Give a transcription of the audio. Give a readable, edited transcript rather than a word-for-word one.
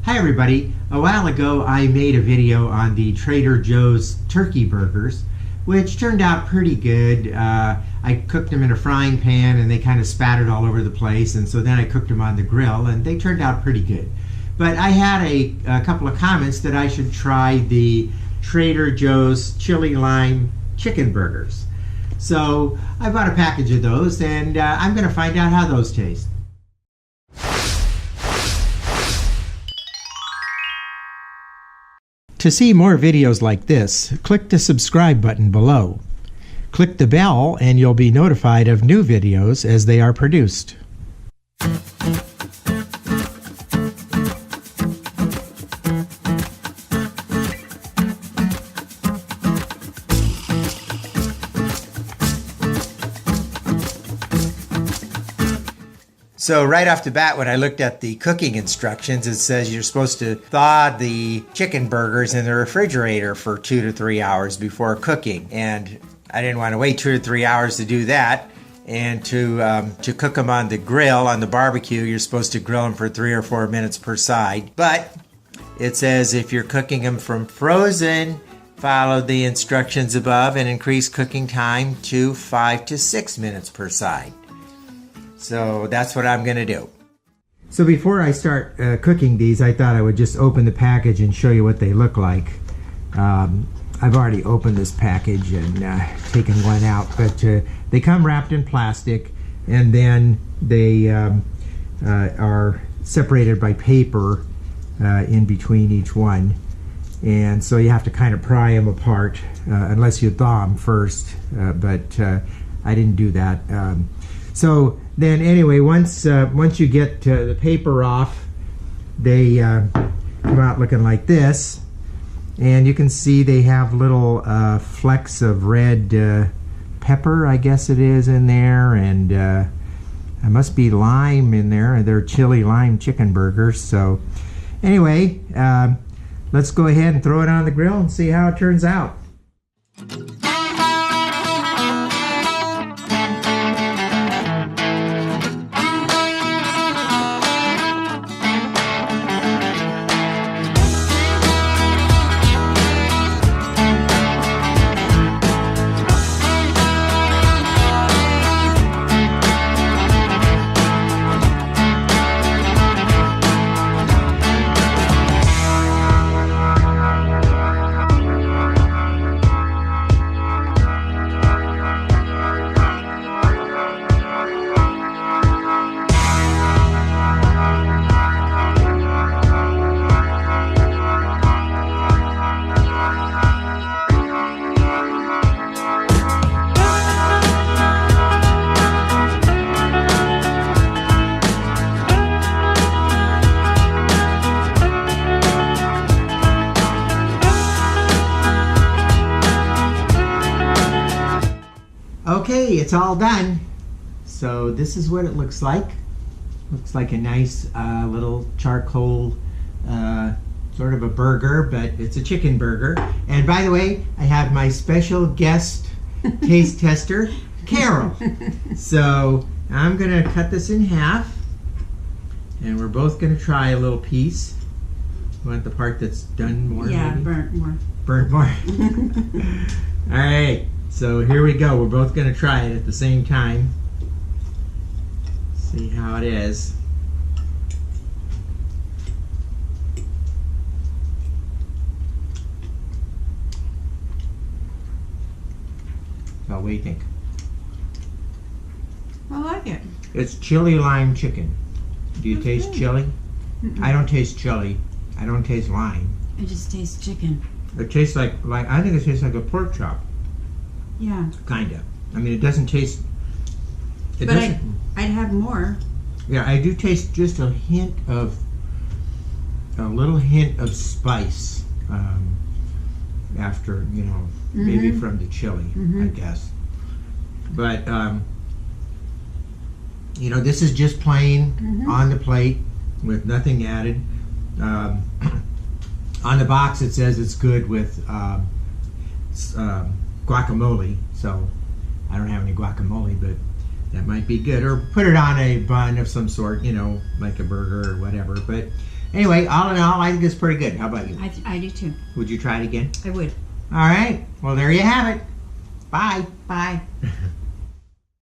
Hi everybody. A while ago I made a video on the Trader Joe's turkey burgers, which turned out pretty good. I cooked them in a frying pan and they kind of spattered all over the place, and so then I cooked them on the grill and they turned out pretty good. But I had a couple of comments that I should try the Trader Joe's chili lime chicken burgers. So I bought a package of those and I'm going to find out how those taste. To see more videos like this, click the subscribe button below. Click the bell and you'll be notified of new videos as they are produced. So right off the bat, when I looked at the cooking instructions, it says you're supposed to thaw the chicken burgers in the refrigerator for 2 to 3 hours before cooking. And I didn't want to wait 2 to 3 hours to do that. And to cook them on the grill, on the barbecue, you're supposed to grill them for 3 or 4 minutes per side. But it says if you're cooking them from frozen, follow the instructions above and increase cooking time to 5 to 6 minutes per side. So that's what I'm going to do. So before I start cooking these, I thought I would just open the package and show you what they look like. I've already opened this package and taken one out, but they come wrapped in plastic, and then they are separated by paper in between each one. And so you have to kind of pry them apart unless you thaw them first, but I didn't do that. So then anyway, once you get the paper off, they come out looking like this. And you can see they have little flecks of red pepper, I guess it is, in there. And there must be lime in there. They're chili lime chicken burgers. So anyway, let's go ahead and throw it on the grill and see how it turns out. Okay, it's all done. So this is what it looks like. Looks like a nice little charcoal sort of a burger, but it's a chicken burger. And by the way, I have my special guest taste tester, Carol. So I'm gonna cut this in half, and we're both gonna try a little piece. You want the part that's done more? Yeah, maybe? burnt more. Burnt more. All right. So here we go. We're both going to try it at the same time. See how it is. So what do you think? I like it. It's chili lime chicken. Do you taste good. chili? Mm-mm. I don't taste chili. I don't taste lime. It just tastes chicken. It tastes like I think it tastes like a pork chop. Yeah. Kinda. I mean, it doesn't taste. It But doesn't. I'd have more. Yeah, I do taste just a little hint of spice after, you know, maybe from the chili, I guess. But, you know, this is just plain on the plate with nothing added. On the box it says it's good with guacamole, so I don't have any guacamole, but that might be good. Or put it on a bun of some sort, you know, like a burger or whatever. But Anyway, all in all, I think it's pretty good. How about you? I do too. Would you try it again? I would. All right. Well, there you have it. Bye. Bye.